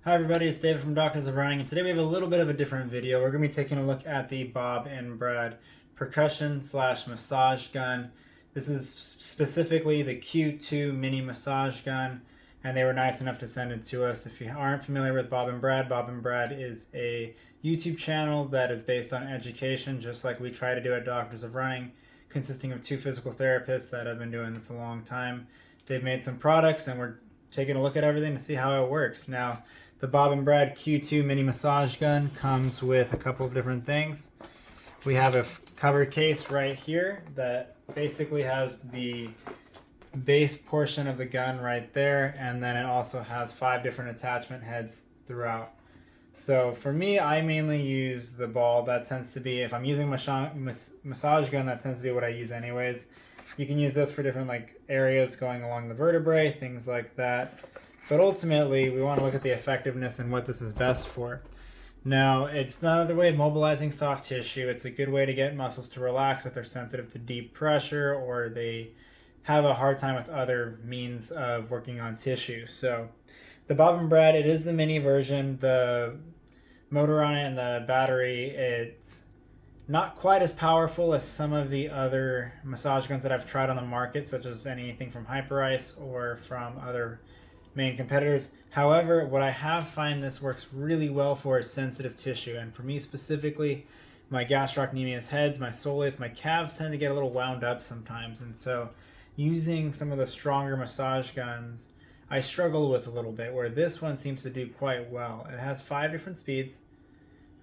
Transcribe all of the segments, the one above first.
Hi everybody, it's David from Doctors of Running, and today we have a little bit of a different video. We're going to be taking a look at the Bob and Brad percussion slash massage gun. This is specifically the Q2 mini massage gun, and they were nice enough to send it to us. If you aren't familiar with Bob and Brad is a YouTube channel that is based on education, just like we try to do at Doctors of Running, consisting of two physical therapists that have been doing this a long time. They've made some products, and we're taking a look at everything to see how it works. Now, the Bob and Brad Q2 mini massage gun comes with a couple of different things. We have a cover case right here that basically has the base portion of the gun right there, and then it also has 5 different attachment heads throughout. So for me, I mainly use the ball. That tends to be, if I'm using massage gun, that tends to be what I use anyways. You can use this for different areas going along the vertebrae, things like that. But ultimately, we want to look at the effectiveness and what this is best for. Now, it's another way of mobilizing soft tissue. It's a good way to get muscles to relax if they're sensitive to deep pressure or they have a hard time with other means of working on tissue. So the Bob and Brad, it is the mini version. The motor on it and the battery, it's not quite as powerful as some of the other massage guns that I've tried on the market, such as anything from Hyperice or from other main competitors. However, what I have find this works really well for is sensitive tissue, and for me specifically, my gastrocnemius heads, my soleus, my calves tend to get a little wound up sometimes, and so using some of the stronger massage guns I struggle with a little bit, where this one seems to do quite well. It has 5 different speeds.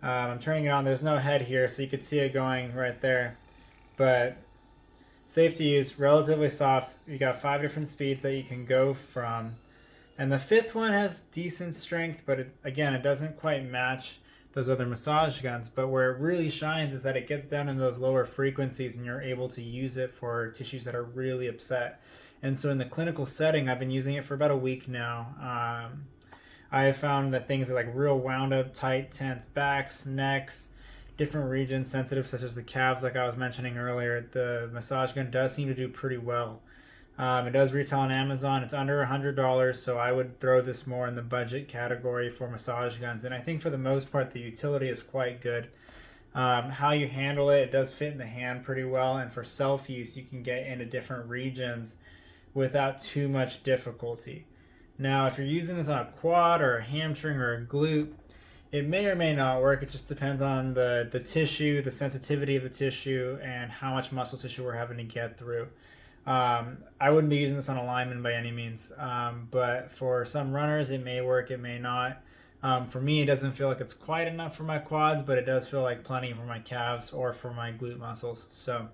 I'm turning it on. There's no head here, so you could see it going right there, but safe to use, relatively soft. You got 5 different speeds that you can go from. And the 5th one has decent strength, but it doesn't quite match those other massage guns. But where it really shines is that it gets down into those lower frequencies and you're able to use it for tissues that are really upset. And so in the clinical setting, I've been using it for about a week now. I have found that things are real wound up, tight, tense backs, necks, different regions sensitive, such as the calves, like I was mentioning earlier. The massage gun does seem to do pretty well. It does retail on Amazon. It's under $100, so I would throw this more in the budget category for massage guns. And I think for the most part, the utility is quite good. How you handle it, it does fit in the hand pretty well. And for self-use, you can get into different regions without too much difficulty. Now, if you're using this on a quad or a hamstring or a glute, it may or may not work. It just depends on the tissue, the sensitivity of the tissue, and how much muscle tissue we're having to get through. I wouldn't be using this on a lineman by any means, but for some runners it may work, it may not. For me, it doesn't feel like it's quite enough for my quads, but it does feel like plenty for my calves or for my glute muscles. So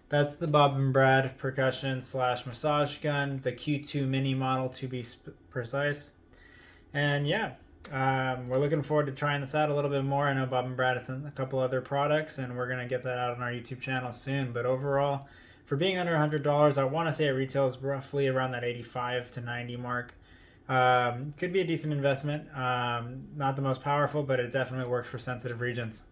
that's the Bob and Brad percussion slash massage gun, the Q2 mini model to be precise. And yeah, we're looking forward to trying this out a little bit more. I know Bob and Brad has sent a couple other products, and we're going to get that out on our YouTube channel soon. But overall, for being under $100, I want to say it retails roughly around that 85 to 90 mark. Could be a decent investment. Not the most powerful, but it definitely works for sensitive regions.